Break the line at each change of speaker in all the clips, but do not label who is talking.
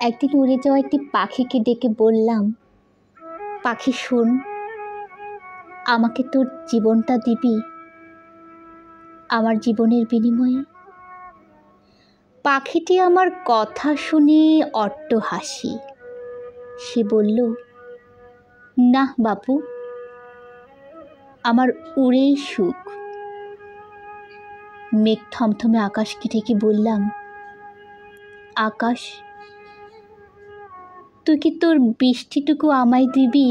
একদিন উড়ে যাওয়া একটি পাখিকে ডেকে বললাম, পাখি শোন, আমাকে তোর জীবনটা দিবি আমার জীবনের বিনিময়ে? পাখিটি আমার কথা শুনে অট্ট হাসি। সে বলল, না বাপু, আমার উড়েই সুখ। মেঘ থমথমে আকাশকে ডেকে বললাম, আকাশ, তুই কি তোর বৃষ্টিটুকু আমায় দিবি?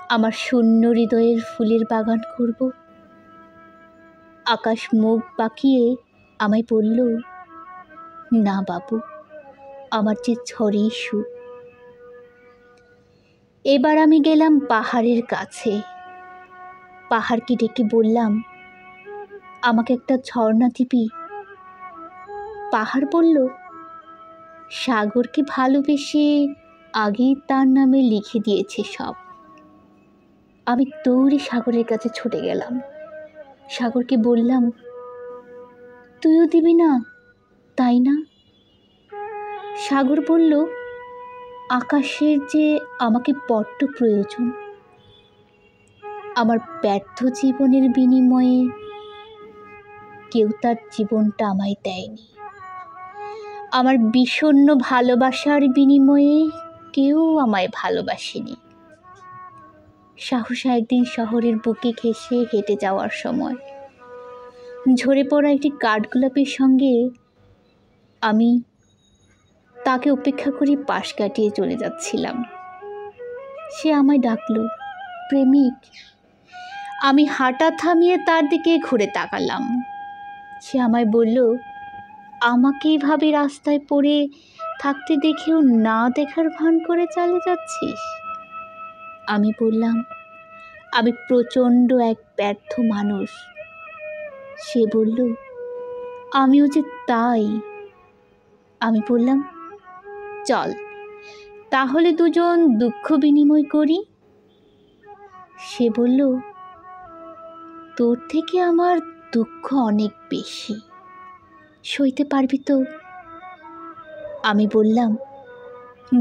আমার শূন্য হৃদয়ের ফুলের বাগান করব। আকাশ মুখ বাঁকিয়ে আমায় বলল, না বাবু, আমার যে ঝড়েই সুখ। এবার আমি গেলাম পাহাড়ের কাছে। পাহাড়কে ডেকে বললাম, আমাকে একটা ঝর্ণা দিবি? পাহাড় বলল, সাগরকে ভালোবেসে আগেই তার নামে লিখে দিয়েছে সব। আমি দৌড়ে সাগরের কাছে ছুটে গেলাম। সাগরকে বললাম, তুইও দিবি না, তাই না? সাগর বলল, আকাশের যে আমাকে বড্ড প্রয়োজন। আমার ব্যর্থ জীবনের বিনিময়ে কেউ তার জীবনটা আমায় দেয়নি। আমার বিষণ্ণ ভালোবাসার বিনিময়ে কেউ আমায় ভালোবাসেনি। সাহসা একদিন শহরের বুকে ঘেঁষে হেঁটে যাওয়ার সময় ঝরে পড়া একটি কাঠগোলাপের সঙ্গে আমি তাকে উপেক্ষা করে পাশ কাটিয়ে চলে যাচ্ছিলাম। সে আমায় ডাকলো, প্রেমিক। আমি হাঁটা থামিয়ে তার দিকে ঘুরে তাকালাম। সে আমায় বলল, আমাকে এভাবে রাস্তায় পড়ে থাকতে দেখেও না দেখার ভান করে চালিয়ে যাচ্ছিস? আমি বললাম, আমি প্রচণ্ড এক ব্যর্থ মানুষ। সে বলল, আমিও যে তাই। আমি বললাম, চল তাহলে দুজন দুঃখ বিনিময় করি। সে বলল, তোর থেকে আমার দুঃখ অনেক বেশি, সইতে পারবি তো? আমি বললাম,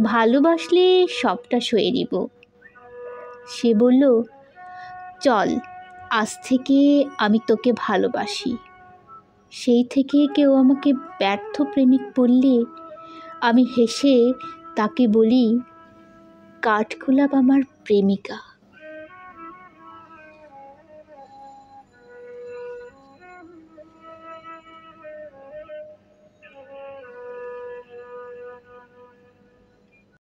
ভালোবাসলে সবটা সয়ে নিব। সে বলল, চল আজ থেকে আমি তোকে ভালোবাসি। সেই থেকে কেউ আমাকে ব্যর্থ প্রেমিক বললে আমি হেসে তাকে বলি, কাঠগোলাপ আমার প্রেমিকা।